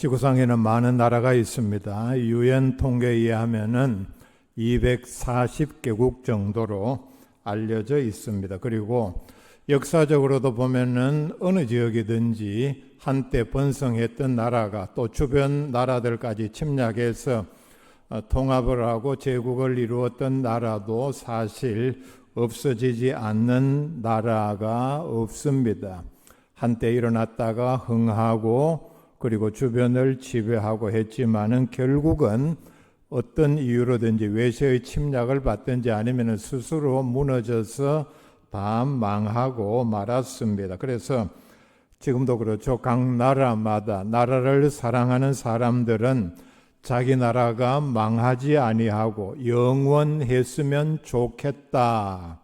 지구상에는 많은 나라가 있습니다. 유엔 통계에 의하면은 240개국 정도로 알려져 있습니다. 그리고 역사적으로도 보면은 어느 지역이든지 한때 번성했던 나라가 또 주변 나라들까지 침략해서 통합을 하고 제국을 이루었던 나라도 사실 없어지지 않는 나라가 없습니다. 한때 일어났다가 흥하고 그리고 주변을 지배하고 했지만은 결국은 어떤 이유로든지 외세의 침략을 받든지 아니면 스스로 무너져서 다 망하고 말았습니다. 그래서 지금도 그렇죠. 각 나라마다 나라를 사랑하는 사람들은 자기 나라가 망하지 아니하고 영원했으면 좋겠다.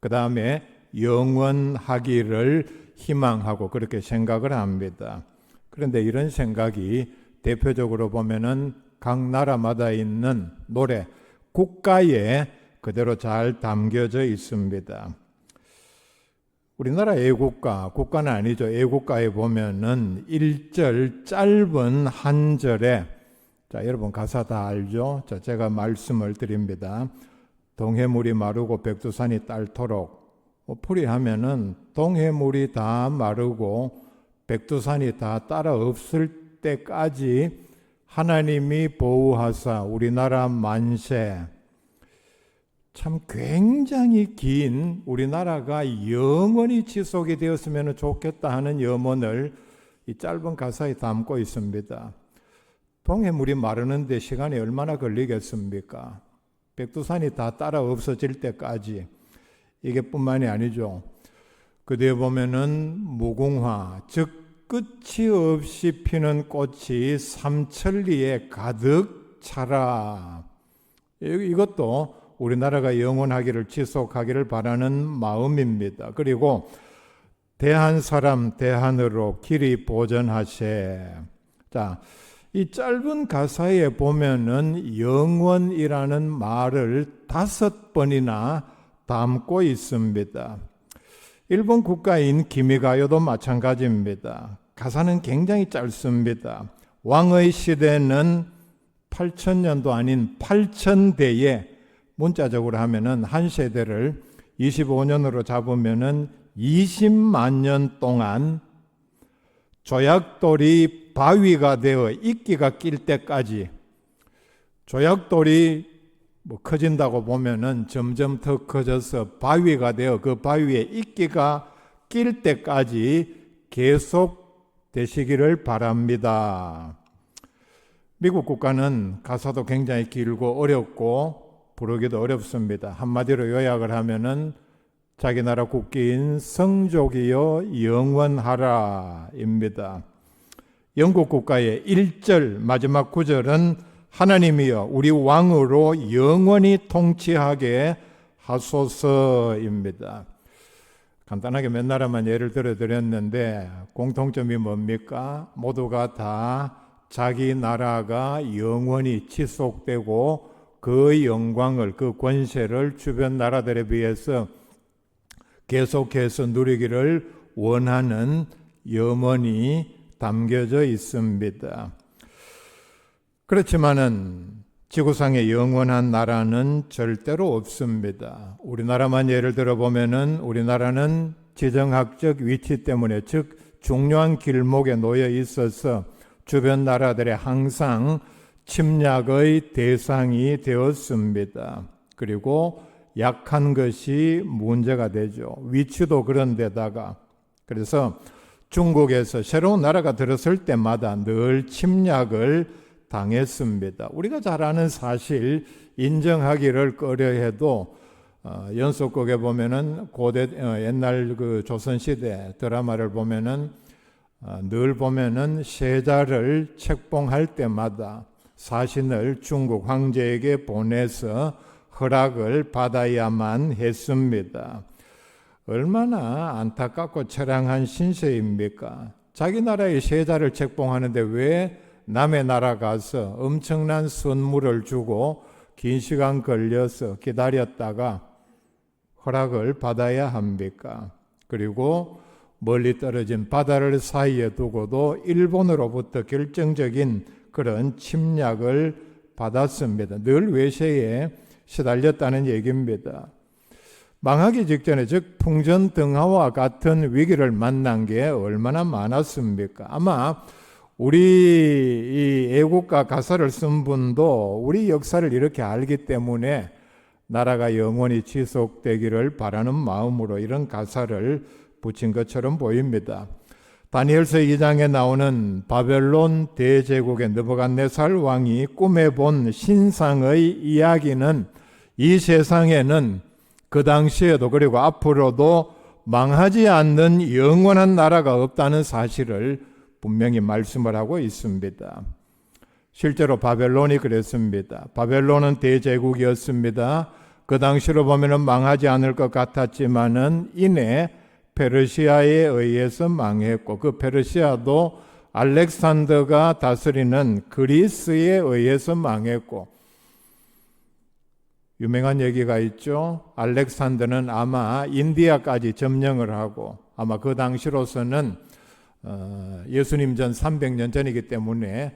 그 다음에 영원하기를 희망하고 그렇게 생각을 합니다. 그런데 이런 생각이 대표적으로 보면은 각 나라마다 있는 노래, 국가에 그대로 잘 담겨져 있습니다. 우리나라 애국가, 국가는 아니죠. 애국가에 보면은 1절 짧은 한 절에 여러분 가사 다 알죠? 제가 말씀을 드립니다. 동해물이 마르고 백두산이 딸토록 풀이하면은 동해물이 다 마르고 백두산이 다 따라 없을 때까지 하나님이 보호하사 우리나라 만세, 참 굉장히 긴 우리나라가 영원히 지속이 되었으면 좋겠다 하는 염원을 이 짧은 가사에 담고 있습니다. 동해물이 마르는데 시간이 얼마나 걸리겠습니까? 백두산이 다 따라 없어질 때까지. 이게 뿐만이 아니죠. 그 뒤에 보면은 무궁화, 즉 끝이 없이 피는 꽃이 삼천리에 가득 차라. 이것도 우리나라가 영원하기를 지속하기를 바라는 마음입니다. 그리고 대한 사람 대한으로 길이 보전하세. 자, 이 짧은 가사에 보면은 영원이라는 말을 5번이나 담고 있습니다. 일본 국가인 기미가요도 마찬가지입니다. 가사는 굉장히 짧습니다. 왕의 시대는 8,000년도 아닌 8,000대에 문자적으로 하면은 한 세대를 25년으로 잡으면은 20만 년 동안 조약돌이 바위가 되어 이끼가 낄 때까지, 조약돌이 커진다고 보면은 점점 더 커져서 바위가 되어 그 바위에 이끼가 낄 때까지 계속 되시기를 바랍니다. 미국 국가는 가사도 굉장히 길고 어렵고 부르기도 어렵습니다. 한마디로 요약을 하면은 자기 나라 국기인 성족이여 영원하라입니다. 영국 국가의 1절 마지막 구절은 하나님이여 우리 왕으로 영원히 통치하게 하소서입니다. 간단하게 몇 나라만 예를 들어 드렸는데 공통점이 뭡니까? 모두가 다 자기 나라가 영원히 지속되고 그 영광을, 그 권세를 주변 나라들에 비해서 계속해서 누리기를 원하는 염원이 담겨져 있습니다. 그렇지만은 지구상의 영원한 나라는 절대로 없습니다. 우리나라만 예를 들어 보면은 우리나라는 지정학적 위치 때문에, 즉 중요한 길목에 놓여 있어서 주변 나라들의 항상 침략의 대상이 되었습니다. 그리고 약한 것이 문제가 되죠. 위치도 그런데다가. 그래서 중국에서 새로운 나라가 들었을 때마다 늘 침략을 당했습니다. 우리가 잘 아는 사실, 인정하기를 꺼려해도 연속극에 보면은 고대 옛날 그 조선시대 드라마를 보면은 늘 보면은 세자를 책봉할 때마다 사신을 중국 황제에게 보내서 허락을 받아야만 했습니다. 얼마나 안타깝고 처량한 신세입니까? 자기 나라의 세자를 책봉하는데 왜 남의 나라 가서 엄청난 선물을 주고 긴 시간 걸려서 기다렸다가 허락을 받아야 합니까? 그리고 멀리 떨어진 바다를 사이에 두고도 일본으로부터 결정적인 그런 침략을 받았습니다. 늘 외세에 시달렸다는 얘기입니다. 망하기 직전에 즉 풍전등화와 같은 위기를 만난 게 얼마나 많았습니까? 아마 우리 이 애국가 가사를 쓴 분도 우리 역사를 이렇게 알기 때문에 나라가 영원히 지속되기를 바라는 마음으로 이런 가사를 붙인 것처럼 보입니다. 다니엘서 2장에 나오는 바벨론 대제국의 느부갓네살 왕이 꿈에 본 신상의 이야기는 이 세상에는 그 당시에도 그리고 앞으로도 망하지 않는 영원한 나라가 없다는 사실을 분명히 말씀을 하고 있습니다. 실제로 바벨론이 그랬습니다. 바벨론은 대제국이었습니다. 그 당시로 보면은 망하지 않을 것 같았지만은 이내 페르시아에 의해서 망했고 그 페르시아도 알렉산더가 다스리는 그리스에 의해서 망했고 유명한 얘기가 있죠. 알렉산더는 아마 인디아까지 점령을 하고 아마 그 당시로서는 예수님 전 300년 전이기 때문에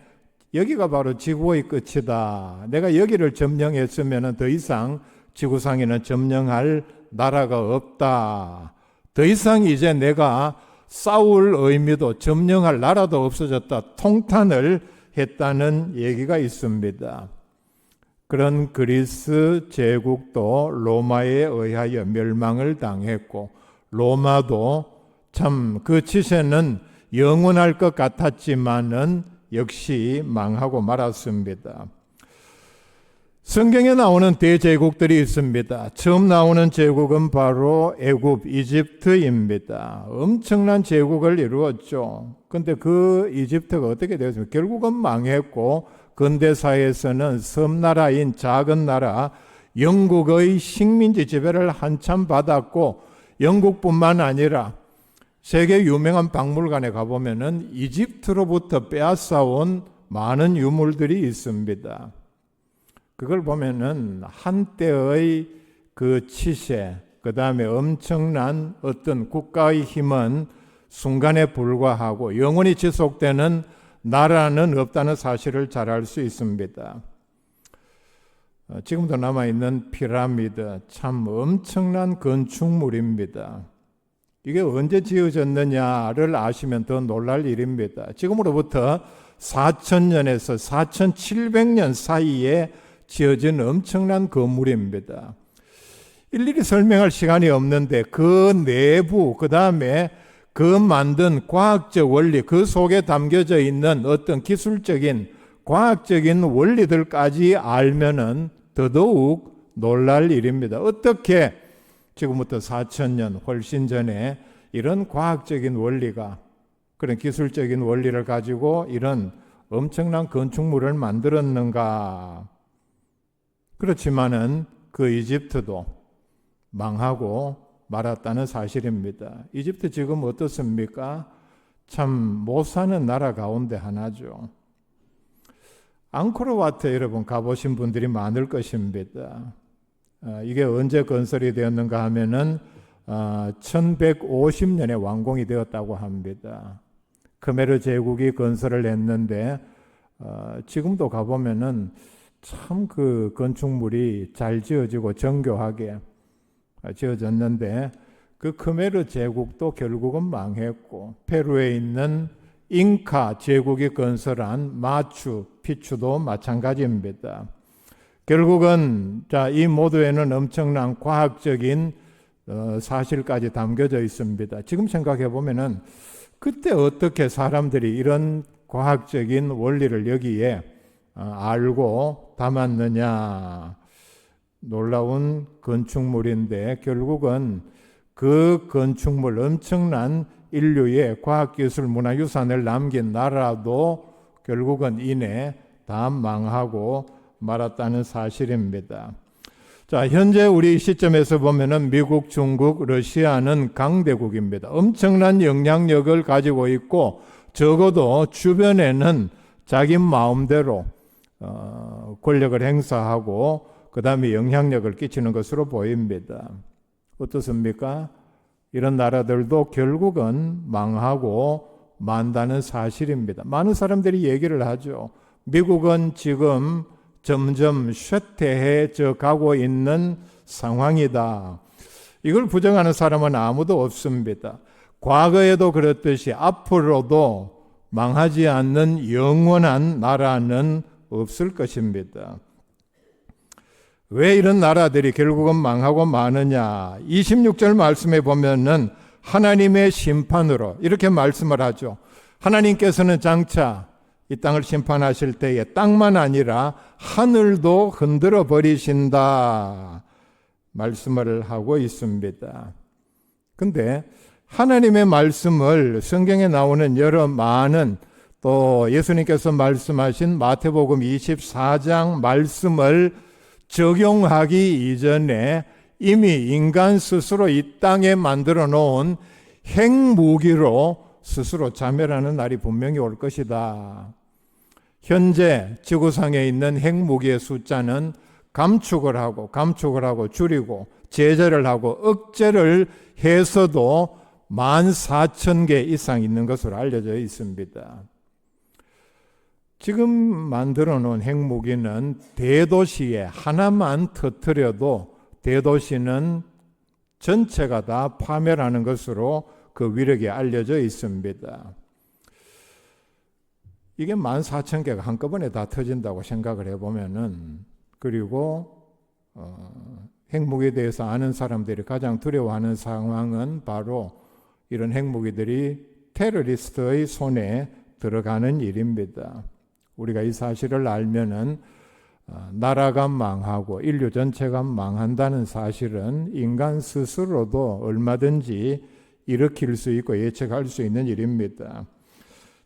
여기가 바로 지구의 끝이다. 내가 여기를 점령했으면 더 이상 지구상에는 점령할 나라가 없다. 더 이상 이제 내가 싸울 의미도 점령할 나라도 없어졌다. 통탄을 했다는 얘기가 있습니다. 그런 그리스 제국도 로마에 의하여 멸망을 당했고 로마도 참 그 치세는 영원할 것 같았지만은 역시 망하고 말았습니다. 성경에 나오는 대제국들이 있습니다. 처음 나오는 제국은 바로 애굽, 이집트입니다. 엄청난 제국을 이루었죠. 그런데 그 이집트가 어떻게 되었습니까? 결국은 망했고 근대사에서는 섬나라인 작은 나라 영국의 식민지 지배를 한참 받았고 영국뿐만 아니라 세계 유명한 박물관에 가보면은 이집트로부터 빼앗아온 많은 유물들이 있습니다. 그걸 보면은 한때의 그 치세, 그 다음에 엄청난 어떤 국가의 힘은 순간에 불과하고 영원히 지속되는 나라는 없다는 사실을 잘 알 수 있습니다. 지금도 남아있는 피라미드 참 엄청난 건축물입니다. 이게 언제 지어졌느냐를 아시면 더 놀랄 일입니다. 지금으로부터 4,000년에서 4,700년 사이에 지어진 엄청난 건물입니다. 일일이 설명할 시간이 없는데 그 내부, 그 다음에 그 만든 과학적 원리, 그 속에 담겨져 있는 어떤 기술적인, 과학적인 원리들까지 알면은 더더욱 놀랄 일입니다. 어떻게 지금부터 4,000년 훨씬 전에 이런 과학적인 원리가, 그런 기술적인 원리를 가지고 이런 엄청난 건축물을 만들었는가? 그렇지만은 그 이집트도 망하고 말았다는 사실입니다. 이집트 지금 어떻습니까? 참 못 사는 나라 가운데 하나죠. 앙코르와트 여러분 가보신 분들이 많을 것입니다. 이게 언제 건설이 되었는가 하면은 1150년에 완공이 되었다고 합니다. 크메르 제국이 건설을 했는데 지금도 가보면은 참 그 건축물이 잘 지어지고 정교하게 지어졌는데 그 크메르 제국도 결국은 망했고 페루에 있는 잉카 제국이 건설한 마추 피추도 마찬가지입니다. 결국은 이 모두에는 엄청난 과학적인 사실까지 담겨져 있습니다. 지금 생각해 보면은 그때 어떻게 사람들이 이런 과학적인 원리를 여기에 알고 담았느냐. 놀라운 건축물인데 결국은 그 건축물 엄청난 인류의 과학기술 문화유산을 남긴 나라도 결국은 이내 다 망하고 말았다는 사실입니다. 자, 현재 우리 시점에서 보면은 미국, 중국, 러시아는 강대국입니다. 엄청난 영향력을 가지고 있고 적어도 주변에는 자기 마음대로 권력을 행사하고 그 다음에 영향력을 끼치는 것으로 보입니다. 어떻습니까? 이런 나라들도 결국은 망하고 만다는 사실입니다. 많은 사람들이 얘기를 하죠. 미국은 지금 점점 쇠퇴해져 가고 있는 상황이다. 이걸 부정하는 사람은 아무도 없습니다. 과거에도 그렇듯이 앞으로도 망하지 않는 영원한 나라는 없을 것입니다. 왜 이런 나라들이 결국은 망하고 마느냐? 26절 말씀에 보면은 하나님의 심판으로 이렇게 말씀을 하죠. 하나님께서는 장차 이 땅을 심판하실 때에 땅만 아니라 하늘도 흔들어 버리신다 말씀을 하고 있습니다. 근데 하나님의 말씀을 성경에 나오는 여러 많은 또 예수님께서 말씀하신 마태복음 24장 말씀을 적용하기 이전에 이미 인간 스스로 이 땅에 만들어 놓은 핵무기로 스스로 자멸하는 날이 분명히 올 것이다. 현재 지구상에 있는 핵무기의 숫자는 감축을 하고 줄이고 제재를 하고 억제를 해서도 14,000개 이상 있는 것으로 알려져 있습니다. 지금 만들어 놓은 핵무기는 대도시에 하나만 터뜨려도 대도시는 전체가 다 파멸하는 것으로 그 위력이 알려져 있습니다. 이게 14,000개가 한꺼번에 다 터진다고 생각을 해보면은, 그리고 핵무기에 대해서 아는 사람들이 가장 두려워하는 상황은 바로 이런 핵무기들이 테러리스트의 손에 들어가는 일입니다. 우리가 이 사실을 알면은 나라가 망하고 인류 전체가 망한다는 사실은 인간 스스로도 얼마든지 일으킬 수 있고 예측할 수 있는 일입니다.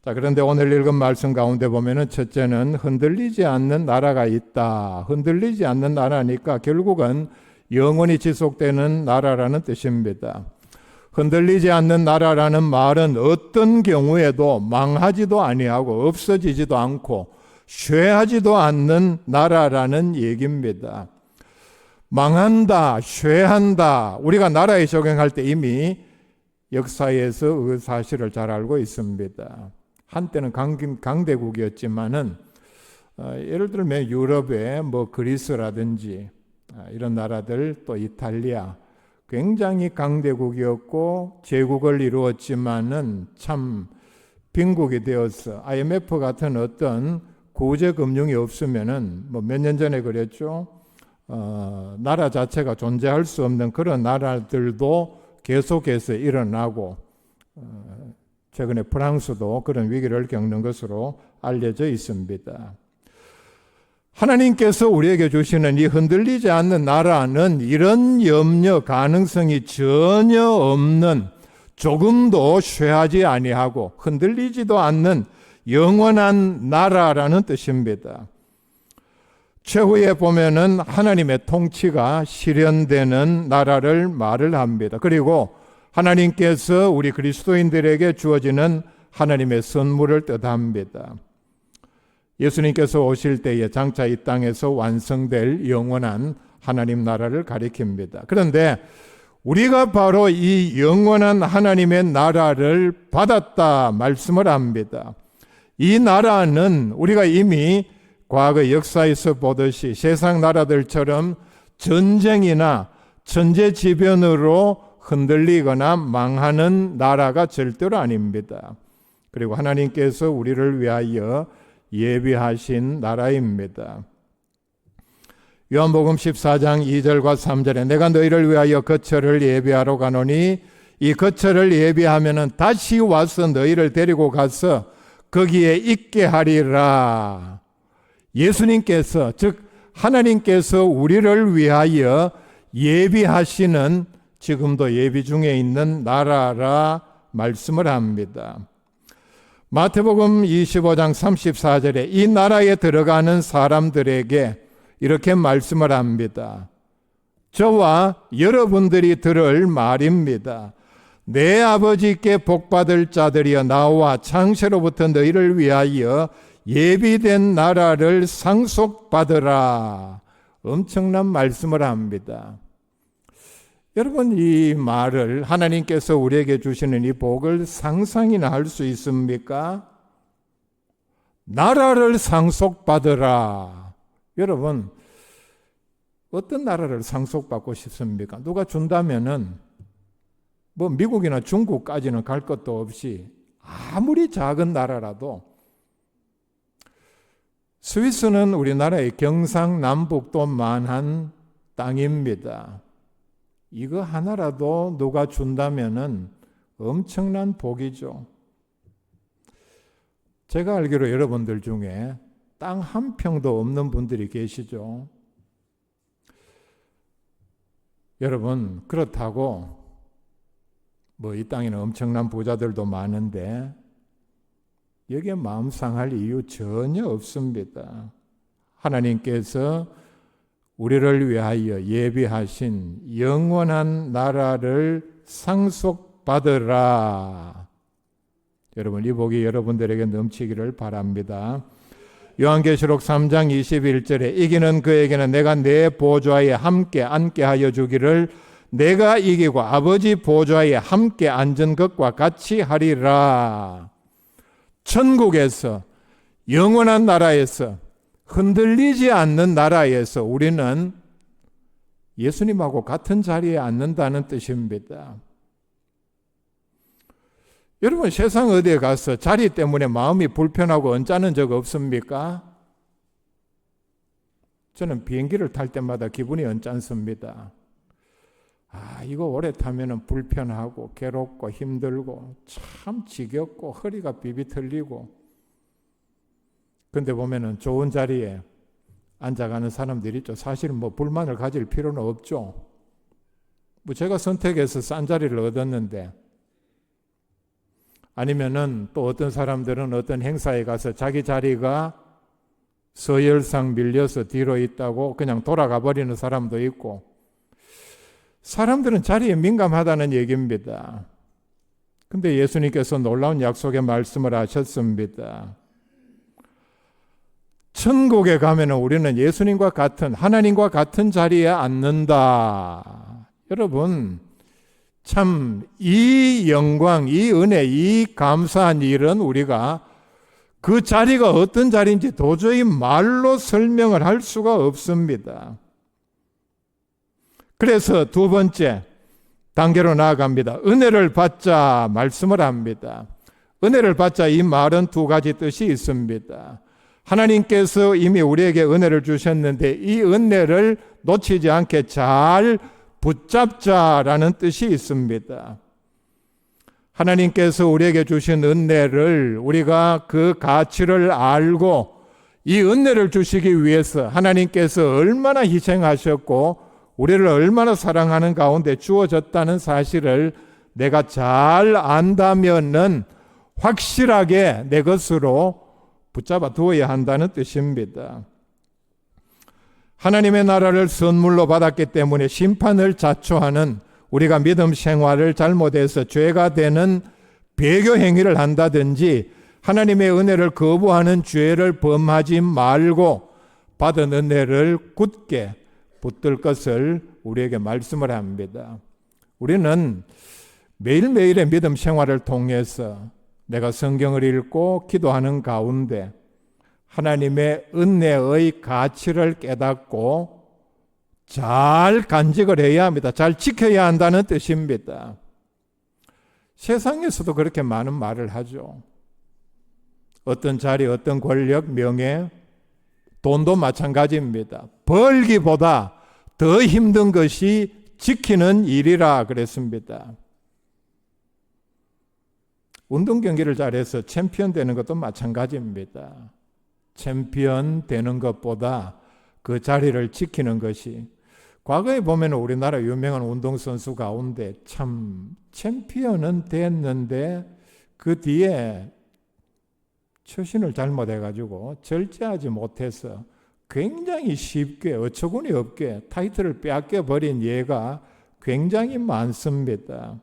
자, 그런데 오늘 읽은 말씀 가운데 보면은 첫째는 흔들리지 않는 나라가 있다. 흔들리지 않는 나라니까 결국은 영원히 지속되는 나라라는 뜻입니다. 흔들리지 않는 나라라는 말은 어떤 경우에도 망하지도 아니하고 없어지지도 않고 쇠하지도 않는 나라라는 얘기입니다. 망한다, 쇠한다. 우리가 나라에 적용할 때 이미 역사에서 그 사실을 잘 알고 있습니다. 한때는 강대국이었지만은 예를 들면 유럽의 그리스라든지 이런 나라들, 또 이탈리아 굉장히 강대국이었고 제국을 이루었지만은 참 빈국이 되어서 IMF 같은 어떤 구제 금융이 없으면은 몇 년 전에 그랬죠. 나라 자체가 존재할 수 없는 그런 나라들도 계속해서 일어나고 최근에 프랑스도 그런 위기를 겪는 것으로 알려져 있습니다. 하나님께서 우리에게 주시는 이 흔들리지 않는 나라는 이런 염려, 가능성이 전혀 없는, 조금도 쇠하지 아니하고 흔들리지도 않는 영원한 나라라는 뜻입니다. 최후에 보면은 하나님의 통치가 실현되는 나라를 말을 합니다. 그리고 하나님께서 우리 그리스도인들에게 주어지는 하나님의 선물을 뜻합니다. 예수님께서 오실 때에 장차 이 땅에서 완성될 영원한 하나님 나라를 가리킵니다. 그런데 우리가 바로 이 영원한 하나님의 나라를 받았다 말씀을 합니다. 이 나라는 우리가 이미 과거 역사에서 보듯이 세상 나라들처럼 전쟁이나 천재지변으로 흔들리거나 망하는 나라가 절대로 아닙니다. 그리고 하나님께서 우리를 위하여 예비하신 나라입니다. 요한복음 14장 2절과 3절에 내가 너희를 위하여 거처를 예비하러 가노니 이 거처를 예비하면은 다시 와서 너희를 데리고 가서 거기에 있게 하리라. 예수님께서, 즉 하나님께서 우리를 위하여 예비하시는, 지금도 예비 중에 있는 나라라 말씀을 합니다. 마태복음 25장 34절에 이 나라에 들어가는 사람들에게 이렇게 말씀을 합니다. 저와 여러분들이 들을 말입니다. 내 아버지께 복받을 자들이여 나와 창세로부터 너희를 위하여 예비된 나라를 상속받으라. 엄청난 말씀을 합니다. 여러분, 이 말을 하나님께서 우리에게 주시는 이 복을 상상이나 할 수 있습니까? 나라를 상속받으라. 여러분, 어떤 나라를 상속받고 싶습니까? 누가 준다면은 뭐 미국이나 중국까지는 갈 것도 없이 아무리 작은 나라라도, 스위스는 우리나라의 경상남북도만한 땅입니다. 이거 하나라도 누가 준다면은 엄청난 복이죠. 제가 알기로 여러분들 중에 땅 한 평도 없는 분들이 계시죠. 여러분, 그렇다고 뭐 이 땅에는 엄청난 부자들도 많은데 여기에 마음 상할 이유 전혀 없습니다. 하나님께서 우리를 위하여 예비하신 영원한 나라를 상속받으라. 여러분, 이 복이 여러분들에게 넘치기를 바랍니다. 요한계시록 3장 21절에 이기는 그에게는 내가 내 보좌에 함께 앉게 하여 주기를, 내가 이기고 아버지 보좌에 함께 앉은 것과 같이 하리라. 천국에서, 영원한 나라에서, 흔들리지 않는 나라에서 우리는 예수님하고 같은 자리에 앉는다는 뜻입니다. 여러분, 세상 어디에 가서 자리 때문에 마음이 불편하고 언짢은 적 없습니까? 저는 비행기를 탈 때마다 기분이 언짢습니다. 이거 오래 타면 불편하고 괴롭고 힘들고 참 지겹고 허리가 비비틀리고. 근데 보면은 좋은 자리에 앉아가는 사람들이 있죠. 사실은 뭐 불만을 가질 필요는 없죠. 뭐 제가 선택해서 싼 자리를 얻었는데, 아니면은 또 어떤 사람들은 어떤 행사에 가서 자기 자리가 서열상 밀려서 뒤로 있다고 그냥 돌아가 버리는 사람도 있고, 사람들은 자리에 민감하다는 얘기입니다. 근데 예수님께서 놀라운 약속의 말씀을 하셨습니다. 천국에 가면 우리는 예수님과 같은, 하나님과 같은 자리에 앉는다. 여러분, 참 이 영광, 이 은혜, 이 감사한 일은 우리가 그 자리가 어떤 자리인지 도저히 말로 설명을 할 수가 없습니다. 그래서 두 번째 단계로 나아갑니다. 은혜를 받자 말씀을 합니다. 은혜를 받자, 이 말은 두 가지 뜻이 있습니다. 하나님께서 이미 우리에게 은혜를 주셨는데 이 은혜를 놓치지 않게 잘 붙잡자라는 뜻이 있습니다. 하나님께서 우리에게 주신 은혜를 우리가 그 가치를 알고 이 은혜를 주시기 위해서 하나님께서 얼마나 희생하셨고 우리를 얼마나 사랑하는 가운데 주어졌다는 사실을 내가 잘 안다면은 확실하게 내 것으로 붙잡아 두어야 한다는 뜻입니다. 하나님의 나라를 선물로 받았기 때문에 심판을 자초하는, 우리가 믿음 생활을 잘못해서 죄가 되는 배교 행위를 한다든지 하나님의 은혜를 거부하는 죄를 범하지 말고 받은 은혜를 굳게 붙들 것을 우리에게 말씀을 합니다. 우리는 매일매일의 믿음 생활을 통해서 내가 성경을 읽고 기도하는 가운데 하나님의 은혜의 가치를 깨닫고 잘 간직을 해야 합니다. 잘 지켜야 한다는 뜻입니다. 세상에서도 그렇게 많은 말을 하죠. 어떤 자리, 어떤 권력, 명예, 돈도 마찬가지입니다. 벌기보다 더 힘든 것이 지키는 일이라 그랬습니다. 운동 경기를 잘해서 챔피언 되는 것도 마찬가지입니다. 챔피언 되는 것보다 그 자리를 지키는 것이, 과거에 보면 우리나라 유명한 운동선수 가운데 참 챔피언은 됐는데 그 뒤에 처신을 잘못해가지고 절제하지 못해서 굉장히 쉽게 어처구니 없게 타이틀을 빼앗겨 버린 예가 굉장히 많습니다.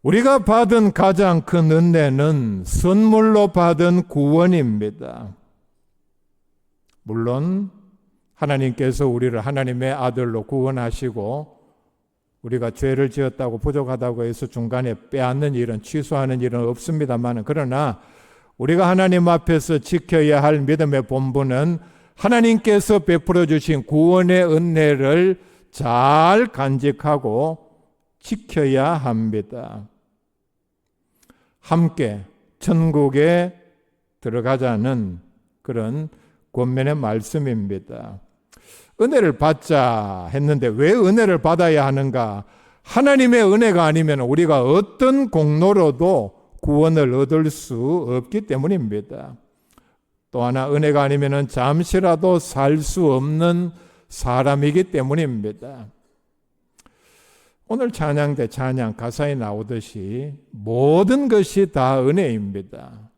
우리가 받은 가장 큰 은혜는 선물로 받은 구원입니다. 물론 하나님께서 우리를 하나님의 아들로 구원하시고 우리가 죄를 지었다고 부족하다고 해서 중간에 빼앗는 일은 취소하는 일은 없습니다만, 그러나 우리가 하나님 앞에서 지켜야 할 믿음의 본분은 하나님께서 베풀어 주신 구원의 은혜를 잘 간직하고 지켜야 합니다. 함께 천국에 들어가자는 그런 권면의 말씀입니다. 은혜를 받자 했는데 왜 은혜를 받아야 하는가? 하나님의 은혜가 아니면 우리가 어떤 공로로도 구원을 얻을 수 없기 때문입니다. 또 하나, 은혜가 아니면 잠시라도 살 수 없는 사람이기 때문입니다. 오늘 찬양대 찬양 가사에 나오듯이 모든 것이 다 은혜입니다.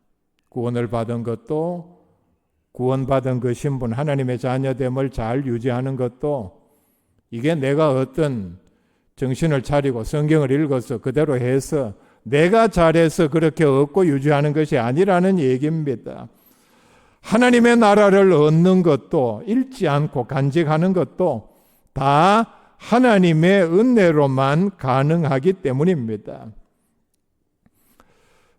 구원을 받은 것도, 구원받은 그 신분, 하나님의 자녀됨을 잘 유지하는 것도, 이게 내가 어떤 정신을 차리고 성경을 읽어서 그대로 해서 내가 잘해서 그렇게 얻고 유지하는 것이 아니라는 얘기입니다. 하나님의 나라를 얻는 것도, 잃지 않고 간직하는 것도 다 하나님의 은혜로만 가능하기 때문입니다.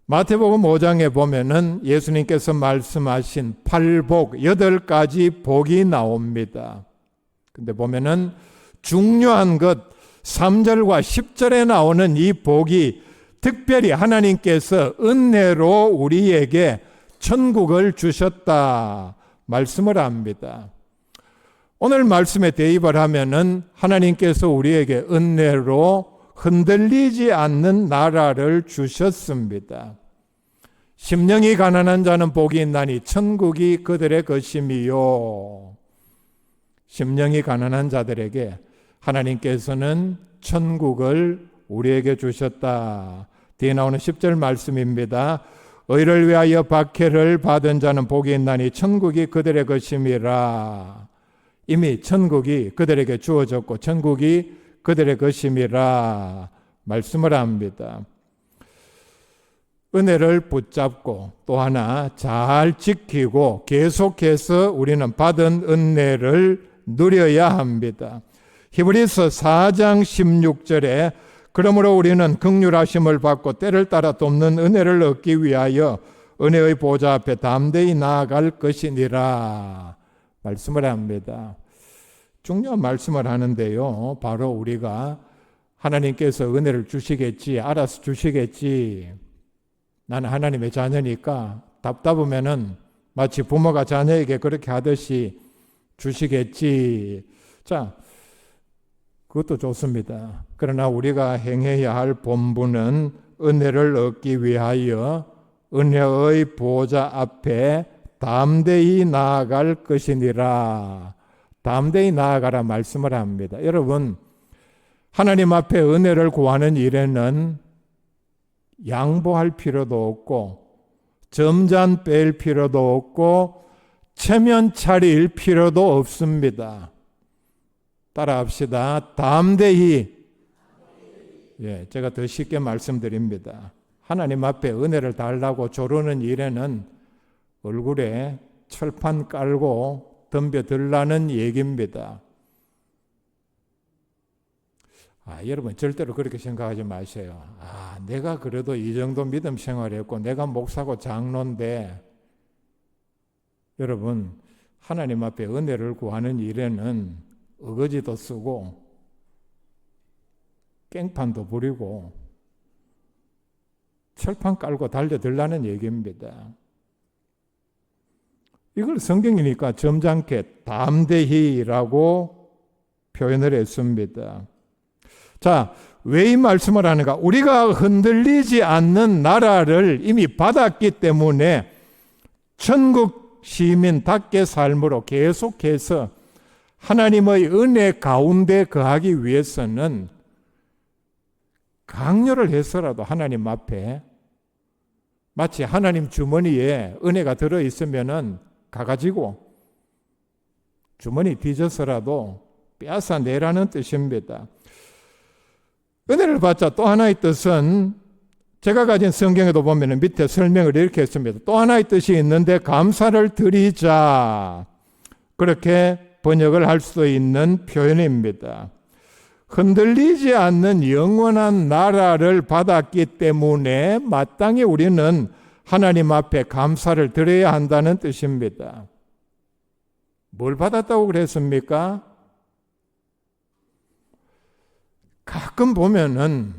마태복음 5장에 보면은 예수님께서 말씀하신 8복, 8가지 복이 나옵니다. 근데 보면은 중요한 것 3절과 10절에 나오는 이 복이 특별히 하나님께서 은혜로 우리에게 천국을 주셨다 말씀을 합니다. 오늘 말씀에 대입을 하면은 하나님께서 우리에게 은혜로 흔들리지 않는 나라를 주셨습니다. 심령이 가난한 자는 복이 있나니 천국이 그들의 것임이요. 심령이 가난한 자들에게 하나님께서는 천국을 우리에게 주셨다. 뒤에 나오는 10절 말씀입니다. 의를 위하여 박해를 받은 자는 복이 있나니 천국이 그들의 것임이라. 이미 천국이 그들에게 주어졌고 천국이 그들의 것임이라 말씀을 합니다. 은혜를 붙잡고 또 하나 잘 지키고 계속해서 우리는 받은 은혜를 누려야 합니다. 히브리서 4장 16절에 그러므로 우리는 긍휼하심을 받고 때를 따라 돕는 은혜를 얻기 위하여 은혜의 보좌 앞에 담대히 나아갈 것이니라 말씀을 합니다. 중요한 말씀을 하는데요. 바로 우리가 하나님께서 은혜를 주시겠지, 알아서 주시겠지, 나는 하나님의 자녀니까 답답하면은 마치 부모가 자녀에게 그렇게 하듯이 주시겠지. 자, 그것도 좋습니다. 그러나 우리가 행해야 할 본분은 은혜를 얻기 위하여 은혜의 보좌 앞에 담대히 나아갈 것이니라. 담대히 나아가라 말씀을 합니다. 여러분, 하나님 앞에 은혜를 구하는 일에는 양보할 필요도 없고 점잔 뺄 필요도 없고 체면 차릴 필요도 없습니다. 따라합시다. 담대히. 제가 더 쉽게 말씀드립니다. 하나님 앞에 은혜를 달라고 조르는 일에는 얼굴에 철판 깔고 덤벼들라는 얘기입니다. 여러분 절대로 그렇게 생각하지 마세요. 내가 그래도 이 정도 믿음 생활했고 내가 목사고 장로인데, 여러분 하나님 앞에 은혜를 구하는 일에는 어거지도 쓰고 깽판도 부리고 철판 깔고 달려들라는 얘기입니다. 이걸 성경이니까 점잖게 담대히라고 표현을 했습니다. 자, 왜 이 말씀을 하는가? 우리가 흔들리지 않는 나라를 이미 받았기 때문에 천국 시민답게 삶으로 계속해서 하나님의 은혜 가운데 거하기 위해서는 강요를 해서라도 하나님 앞에, 마치 하나님 주머니에 은혜가 들어있으면은 가가지고 주머니 뒤져서라도 빼앗아 내라는 뜻입니다. 은혜를 받자 또 하나의 뜻은 제가 가진 성경에도 보면 밑에 설명을 이렇게 했습니다. 또 하나의 뜻이 있는데 감사를 드리자. 그렇게 번역을 할 수도 있는 표현입니다. 흔들리지 않는 영원한 나라를 받았기 때문에 마땅히 우리는 하나님 앞에 감사를 드려야 한다는 뜻입니다. 뭘 받았다고 그랬습니까? 가끔 보면은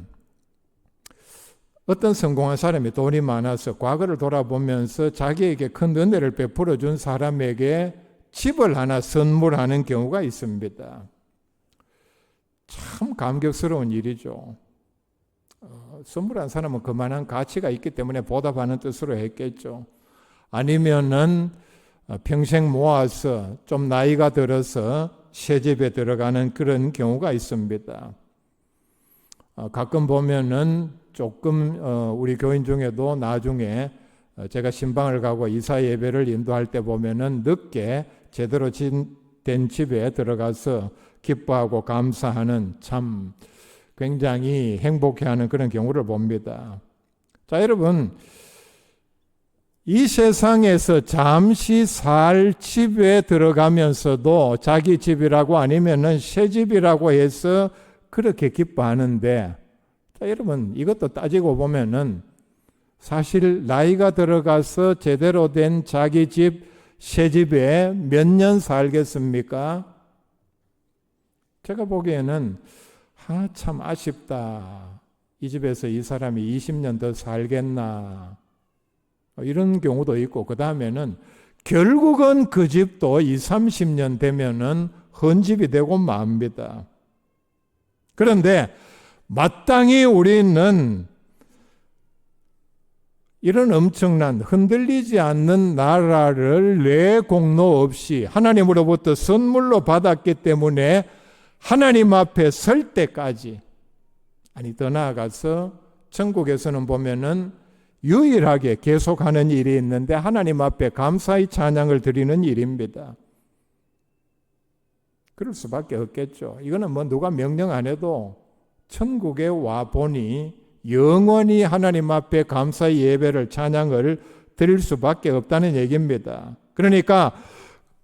어떤 성공한 사람이 돈이 많아서 과거를 돌아보면서 자기에게 큰 은혜를 베풀어 준 사람에게 집을 하나 선물하는 경우가 있습니다. 참 감격스러운 일이죠. 선물한 사람은 그만한 가치가 있기 때문에 보답하는 뜻으로 했겠죠. 아니면은 평생 모아서 좀 나이가 들어서 새집에 들어가는 그런 경우가 있습니다. 가끔 보면은 조금 우리 교인 중에도 나중에 제가 신방을 가고 이사 예배를 인도할 때 보면은 늦게 제대로 된 집에 들어가서 기뻐하고 감사하는 참 굉장히 행복해하는 그런 경우를 봅니다. 자, 여러분, 이 세상에서 잠시 살 집에 들어가면서도 자기 집이라고 아니면은 새 집이라고 해서 그렇게 기뻐하는데, 자, 여러분, 이것도 따지고 보면은 사실 나이가 들어가서 제대로 된 자기 집, 새 집에 몇 년 살겠습니까? 제가 보기에는 참 아쉽다. 이 집에서 이 사람이 20년 더 살겠나. 이런 경우도 있고, 그 다음에는 결국은 그 집도 20, 30년 되면은 헌집이 되고 맙니다. 그런데 마땅히 우리는 이런 엄청난 흔들리지 않는 나라를 내 공로 없이 하나님으로부터 선물로 받았기 때문에 하나님 앞에 설 때까지, 아니 더 나아가서 천국에서는 보면은 유일하게 계속하는 일이 있는데 하나님 앞에 감사의 찬양을 드리는 일입니다. 그럴 수밖에 없겠죠. 이거는 뭐 누가 명령 안 해도 천국에 와 보니 영원히 하나님 앞에 감사의 예배를 찬양을 드릴 수밖에 없다는 얘기입니다. 그러니까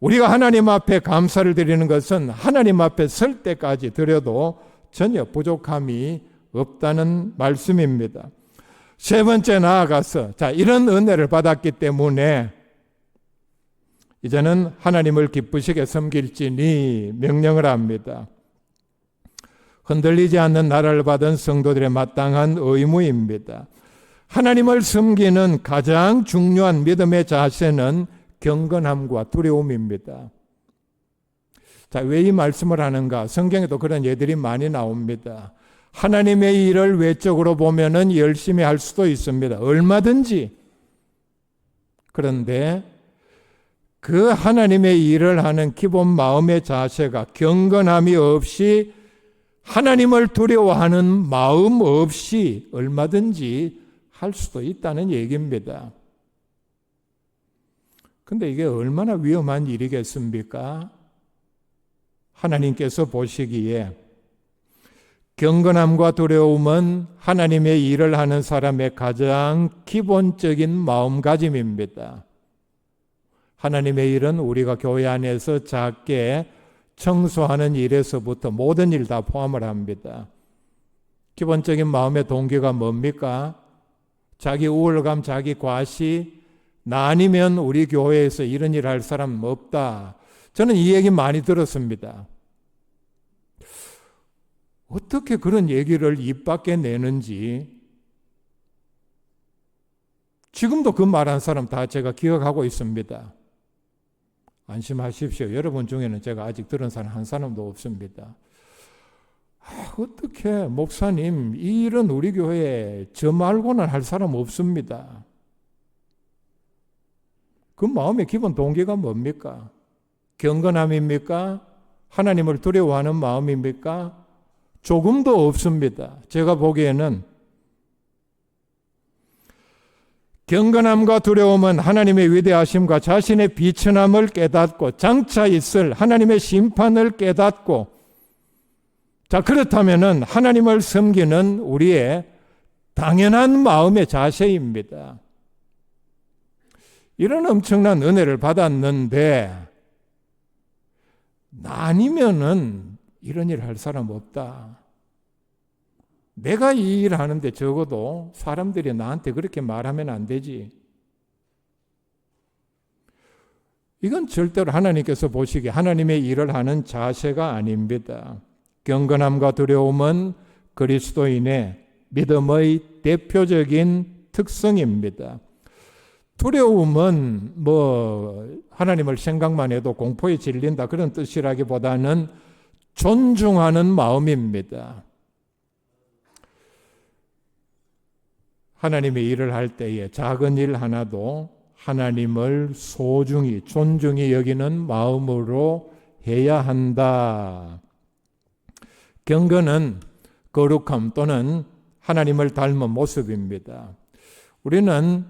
우리가 하나님 앞에 감사를 드리는 것은 하나님 앞에 설 때까지 드려도 전혀 부족함이 없다는 말씀입니다. 세 번째 나아가서, 자, 이런 은혜를 받았기 때문에 이제는 하나님을 기쁘시게 섬길지니 명령을 합니다. 흔들리지 않는 나라를 받은 성도들의 마땅한 의무입니다. 하나님을 섬기는 가장 중요한 믿음의 자세는 경건함과 두려움입니다. 자, 왜 이 말씀을 하는가? 성경에도 그런 예들이 많이 나옵니다. 하나님의 일을 외적으로 보면은 열심히 할 수도 있습니다. 얼마든지. 그런데 그 하나님의 일을 하는 기본 마음의 자세가 경건함이 없이 하나님을 두려워하는 마음 없이 얼마든지 할 수도 있다는 얘기입니다. 근데 이게 얼마나 위험한 일이겠습니까? 하나님께서 보시기에 경건함과 두려움은 하나님의 일을 하는 사람의 가장 기본적인 마음가짐입니다. 하나님의 일은 우리가 교회 안에서 작게 청소하는 일에서부터 모든 일 다 포함을 합니다. 기본적인 마음의 동기가 뭡니까? 자기 우월감, 자기 과시, 나 아니면 우리 교회에서 이런 일 할 사람 없다. 저는 이 얘기 많이 들었습니다. 어떻게 그런 얘기를 입 밖에 내는지 지금도 그 말한 사람 다 제가 기억하고 있습니다. 안심하십시오. 여러분 중에는 제가 아직 들은 사람 한 사람도 없습니다. 어떻게 목사님 이 일은 우리 교회에 저 말고는 할 사람 없습니다. 그 마음의 기본 동기가 뭡니까? 경건함입니까? 하나님을 두려워하는 마음입니까? 조금도 없습니다. 제가 보기에는 경건함과 두려움은 하나님의 위대하심과 자신의 비천함을 깨닫고 장차 있을 하나님의 심판을 깨닫고, 자, 그렇다면은 하나님을 섬기는 우리의 당연한 마음의 자세입니다. 이런 엄청난 은혜를 받았는데 나 아니면은 이런 일 할 사람 없다. 내가 이 일 하는데 적어도 사람들이 나한테 그렇게 말하면 안 되지. 이건 절대로 하나님께서 보시기에 하나님의 일을 하는 자세가 아닙니다. 경건함과 두려움은 그리스도인의 믿음의 대표적인 특성입니다. 두려움은 하나님을 생각만 해도 공포에 질린다 그런 뜻이라기보다는 존중하는 마음입니다. 하나님의 일을 할 때에 작은 일 하나도 하나님을 소중히 존중히 여기는 마음으로 해야 한다. 경건은 거룩함 또는 하나님을 닮은 모습입니다. 우리는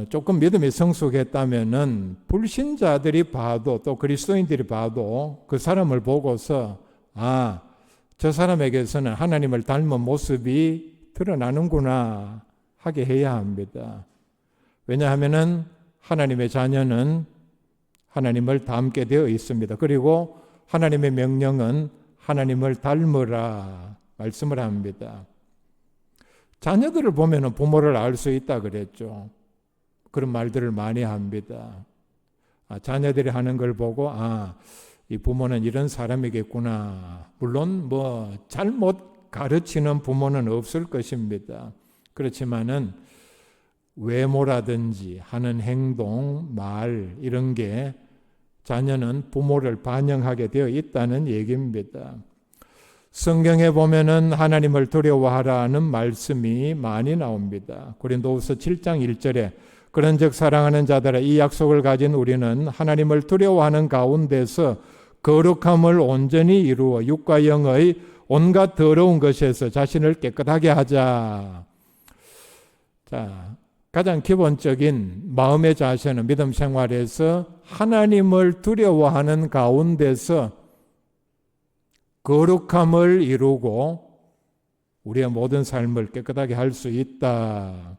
조금 믿음이 성숙했다면은 불신자들이 봐도 또 그리스도인들이 봐도 그 사람을 보고서 저 사람에게서는 하나님을 닮은 모습이 드러나는구나 하게 해야 합니다. 왜냐하면은 하나님의 자녀는 하나님을 닮게 되어 있습니다. 그리고 하나님의 명령은 하나님을 닮으라 말씀을 합니다. 자녀들을 보면은 부모를 알 수 있다 그랬죠. 그런 말들을 많이 합니다. 자녀들이 하는 걸 보고 이 부모는 이런 사람이겠구나. 물론 잘못 가르치는 부모는 없을 것입니다. 그렇지만은 외모라든지 하는 행동, 말 이런 게 자녀는 부모를 반영하게 되어 있다는 얘기입니다. 성경에 보면은 하나님을 두려워하라는 말씀이 많이 나옵니다. 고린도후서 7장 1절에 그런즉 사랑하는 자들아 이 약속을 가진 우리는 하나님을 두려워하는 가운데서 거룩함을 온전히 이루어 육과 영의 온갖 더러운 것에서 자신을 깨끗하게 하자. 자, 가장 기본적인 마음의 자세는 믿음 생활에서 하나님을 두려워하는 가운데서 거룩함을 이루고 우리의 모든 삶을 깨끗하게 할 수 있다.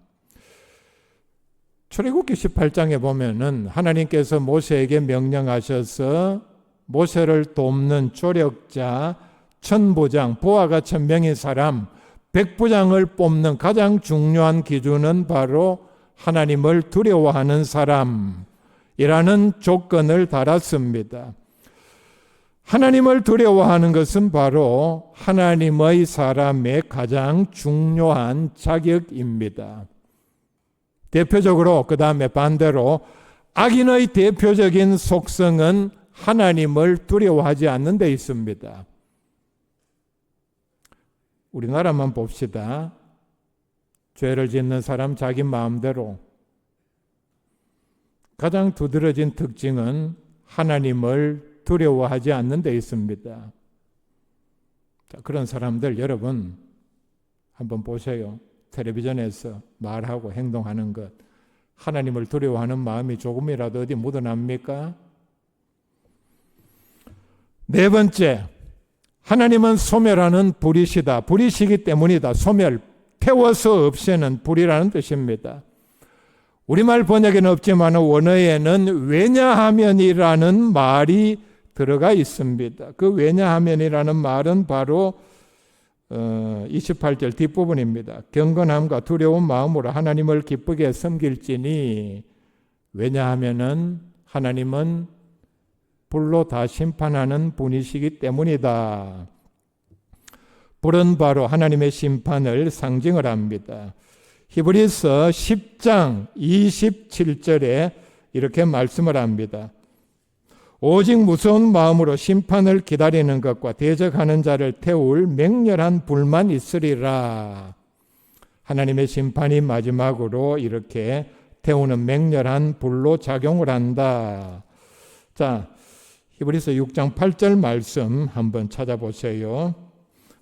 출애굽기 18장에 보면은 하나님께서 모세에게 명령하셔서 모세를 돕는 조력자, 천부장, 부하가 1000명의 사람, 백부장을 뽑는 가장 중요한 기준은 바로 하나님을 두려워하는 사람이라는 조건을 달았습니다. 하나님을 두려워하는 것은 바로 하나님의 사람의 가장 중요한 자격입니다. 대표적으로 그 다음에 반대로 악인의 대표적인 속성은 하나님을 두려워하지 않는 데 있습니다. 우리나라만 봅시다. 죄를 짓는 사람 자기 마음대로. 가장 두드러진 특징은 하나님을 두려워하지 않는 데 있습니다. 자, 그런 사람들 여러분 한번 보세요. 텔레비전에서 말하고 행동하는 것. 하나님을 두려워하는 마음이 조금이라도 어디 묻어납니까? 네 번째, 하나님은 소멸하는 불이시다. 불이시기 때문이다. 소멸, 태워서 없애는 불이라는 뜻입니다. 우리말 번역에는 없지만 원어에는 왜냐하면이라는 말이 들어가 있습니다. 그 왜냐하면이라는 말은 바로 28절 뒷부분입니다. 경건함과 두려운 마음으로 하나님을 기쁘게 섬길지니 왜냐하면은 하나님은 불로 다 심판하는 분이시기 때문이다. 불은 바로 하나님의 심판을 상징을 합니다. 히브리서 10장 27절에 이렇게 말씀을 합니다. 오직 무서운 마음으로 심판을 기다리는 것과 대적하는 자를 태울 맹렬한 불만 있으리라. 하나님의 심판이 마지막으로 이렇게 태우는 맹렬한 불로 작용을 한다. 자, 히브리서 6장 8절 말씀 한번 찾아보세요.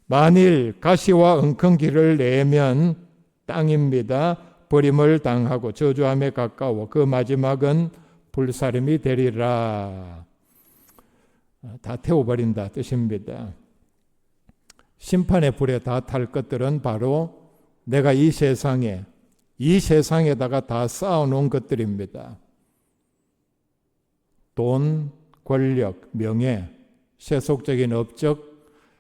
만일 가시와 엉겅기를 내면 땅입니다. 버림을 당하고 저주함에 가까워 그 마지막은 불사름이 되리라. 다 태워버린다 뜻입니다. 심판의 불에 다 탈 것들은 바로 내가 이 세상에다가 다 쌓아놓은 것들입니다. 돈, 권력, 명예, 세속적인 업적,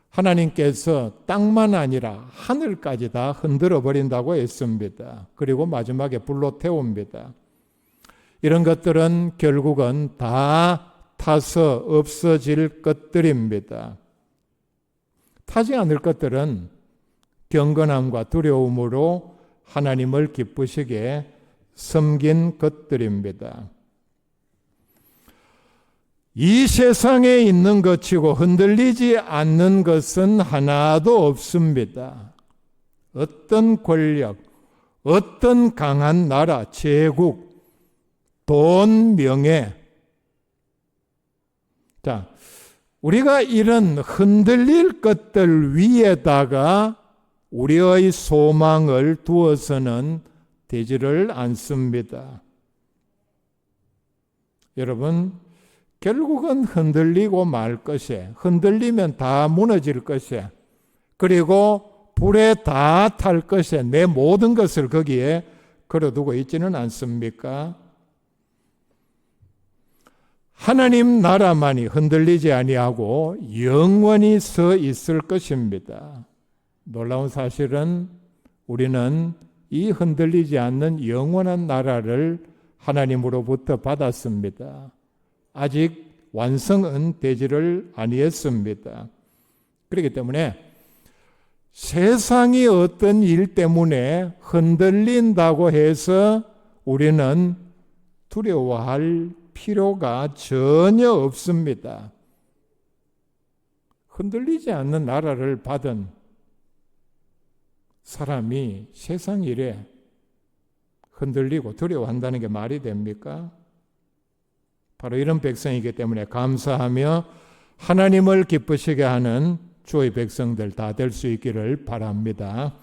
하나님께서 땅만 아니라 하늘까지 다 흔들어 버린다고 했습니다. 그리고 마지막에 불로 태웁니다. 이런 것들은 결국은 다 타서 없어질 것들입니다. 타지 않을 것들은 경건함과 두려움으로 하나님을 기쁘시게 섬긴 것들입니다. 이 세상에 있는 것이고 흔들리지 않는 것은 하나도 없습니다. 어떤 권력, 어떤 강한 나라, 제국, 돈, 명예. 자, 우리가 이런 흔들릴 것들 위에다가 우리의 소망을 두어서는 되지를 않습니다. 여러분, 결국은 흔들리고 말 것에, 흔들리면 다 무너질 것에, 그리고 불에 다 탈 것에 내 모든 것을 거기에 걸어두고 있지는 않습니까? 하나님 나라만이 흔들리지 아니하고 영원히 서 있을 것입니다. 놀라운 사실은 우리는 이 흔들리지 않는 영원한 나라를 하나님으로부터 받았습니다. 아직 완성은 되지를 아니했습니다. 그렇기 때문에 세상이 어떤 일 때문에 흔들린다고 해서 우리는 두려워할 필요가 전혀 없습니다. 흔들리지 않는 나라를 받은 사람이 세상 일에 흔들리고 두려워한다는 게 말이 됩니까? 바로 이런 백성이기 때문에 감사하며 하나님을 기쁘시게 하는 주의 백성들 다 될 수 있기를 바랍니다.